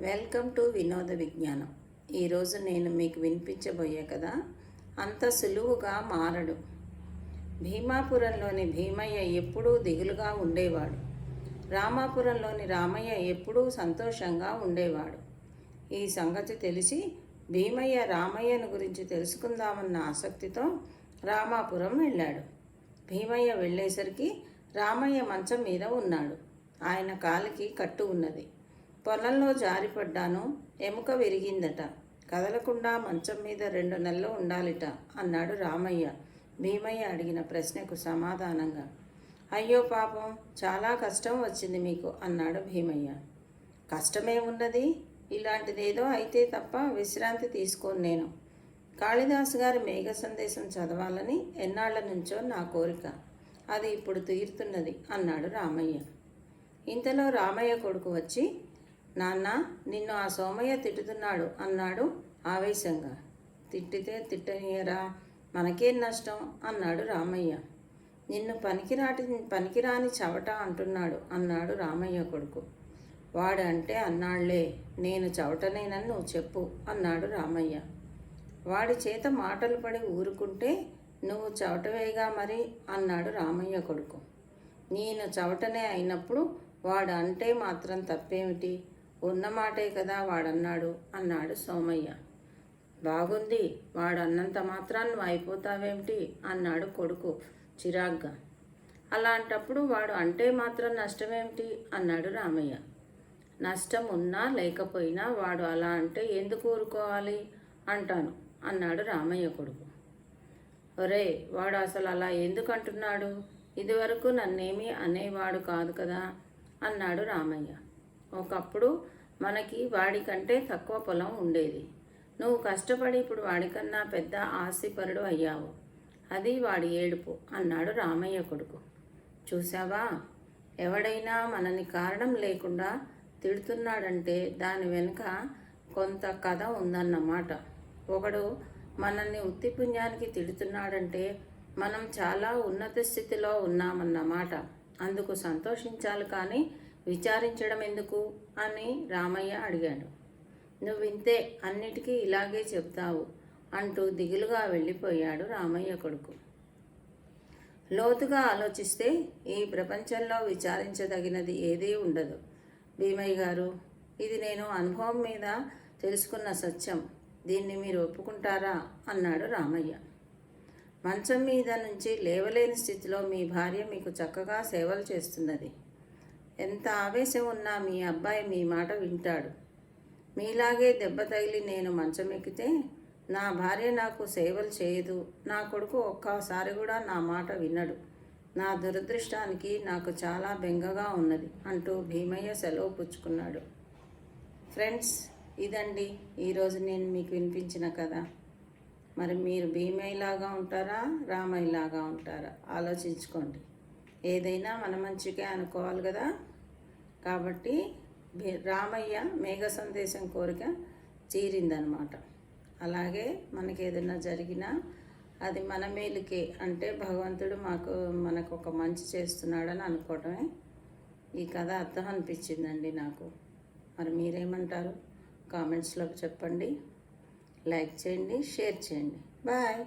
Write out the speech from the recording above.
Welcome to వినోద విజ్ఞానం. ఈరోజు నేను మీకు వినిపించబోయే కదా అంత సులువుగా మారడు. భీమాపురంలోని భీమయ్య ఎప్పుడూ దిగులుగా ఉండేవాడు. రామాపురంలోని రామయ్య ఎప్పుడూ సంతోషంగా ఉండేవాడు. ఈ సంగతి తెలిసి భీమయ్య రామయ్యను గురించి తెలుసుకుందామన్న ఆసక్తితో రామాపురం వెళ్ళాడు. భీమయ్య వెళ్ళేసరికి రామయ్య మంచం మీద ఉన్నాడు. ఆయన కాలికి కట్టు ఉన్నది. పొలంలో జారిపడ్డాను, ఎముక విరిగిందట, కదలకుండా మంచం మీద 2 నెలలు ఉండాలిట అన్నాడు రామయ్య భీమయ్య అడిగిన ప్రశ్నకు సమాధానంగా. అయ్యో పాపం, చాలా కష్టం వచ్చింది మీకు అన్నాడు భీమయ్య. కష్టమే ఉన్నది, ఇలాంటిదేదో అయితే తప్ప విశ్రాంతి తీసుకోను నేను. కాళిదాసు గారి మేఘ సందేశం చదవాలని ఎన్నాళ్ల నుంచో నా కోరిక, అది ఇప్పుడు తీరుతున్నది అన్నాడు రామయ్య. ఇంతలో రామయ్య కొడుకు వచ్చి, నాన్న, నిన్ను ఆ సోమయ్య తిట్టుతున్నాడు అన్నాడు ఆవేశంగా. తిట్టితే తిట్టనీయరా, మనకేం నష్టం అన్నాడు రామయ్య. నిన్ను పనికిరాని చవట అంటున్నాడు అన్నాడు రామయ్య కొడుకు. వాడు అంటే అన్నాళ్లే, నేను చవటనేనని నువ్వు చెప్పు అన్నాడు రామయ్య. వాడి చేత మాటలు పడి ఊరుకుంటే నువ్వు చవటవేగా మరి అన్నాడు రామయ్య కొడుకు. నేను చవటనే అయినప్పుడు వాడు అంటే మాత్రం తప్పేమిటి, ఉన్నమాటే కదా వాడన్నాడు అన్నాడు సోమయ్య. బాగుంది, వాడు అన్నంత మాత్రాన్ని అయిపోతావేమిటి అన్నాడు కొడుకు చిరాగ్గా. అలాంటప్పుడు వాడు అంటే మాత్రం నష్టమేమిటి అన్నాడు రామయ్య. నష్టం ఉన్నా లేకపోయినా వాడు అలా అంటే ఎందుకు ఊరుకోవాలి అంటాను అన్నాడు రామయ్య కొడుకు. ఒరే, వాడు అసలు అలా ఎందుకు అంటున్నాడు, ఇదివరకు నన్నేమీ అనేవాడు కాదు కదా అన్నాడు రామయ్య. ఒకప్పుడు మనకి వాడికంటే తక్కువ పొలం ఉండేది. నువ్వు కష్టపడి ఇప్పుడు వాడికన్నా పెద్ద ఆస్తిపరుడు అయ్యావు. అది వాడి ఏడుపు అన్నాడు రామయ్య కొడుకు. చూసావా, ఎవడైనా మనని కారణం లేకుండా తిడుతున్నాడంటే దాని వెనుక కొంత కథ ఉందన్నమాట. ఒకడు మనల్ని ఉత్తిపుణ్యానికి తిడుతున్నాడంటే మనం చాలా ఉన్నత స్థితిలో ఉన్నామన్నమాట. అందుకు సంతోషించాలి కానీ విచారించడం ఎందుకు అని రామయ్య అడిగాడు. నువ్వింతే, అన్నిటికీ ఇలాగే చెప్తావు అంటూ దిగులుగా వెళ్ళిపోయాడు రామయ్య కొడుకు. లోతుగా ఆలోచిస్తే ఈ ప్రపంచంలో విచారించదగినది ఏదీ ఉండదు భీమయ్య గారు. ఇది నేను అనుభవం మీద తెలుసుకున్న సత్యం. దీన్ని మీరు ఒప్పుకుంటారా అన్నాడు రామయ్య. మంచం మీద నుంచి లేవలేని స్థితిలో మీ భార్య మీకు చక్కగా సేవలు చేస్తున్నది. ఎంత ఆవేశం ఉన్నా మీ అబ్బాయి మీ మాట వింటాడు. మీలాగే దెబ్బ తగిలి నేను మంచం ఎక్కితే నా భార్య నాకు సేవలు చేయదు. నా కొడుకు ఒక్కసారి కూడా నా మాట వినడు. నా దురదృష్టానికి నాకు చాలా బెంగగా ఉన్నది అంటూ భీమయ్య సెలవు పుచ్చుకున్నాడు. ఫ్రెండ్స్, ఇదండి ఈరోజు నేను మీకు వినిపించిన కథ. మరి మీరు భీమయ్యలాగా ఉంటారా, రామయ్యలాగా ఉంటారా ఆలోచించుకోండి. ఏదైనా మన మంచిగా అనుకోవాలి కదా. కాబట్టి రామయ్య మేఘ సందేశం కోరిక తీరిందనమాట. అలాగే మనకి ఏదైనా జరిగినా అది మన మేలుకే, అంటే భగవంతుడు మనకు ఒక మంచి చేస్తున్నాడని అనుకోవటమే ఈ కథ అర్థం అనిపించిందండి నాకు. మరి మీరేమంటారు కామెంట్స్లో చెప్పండి. లైక్ చేయండి, షేర్ చేయండి. బాయ్.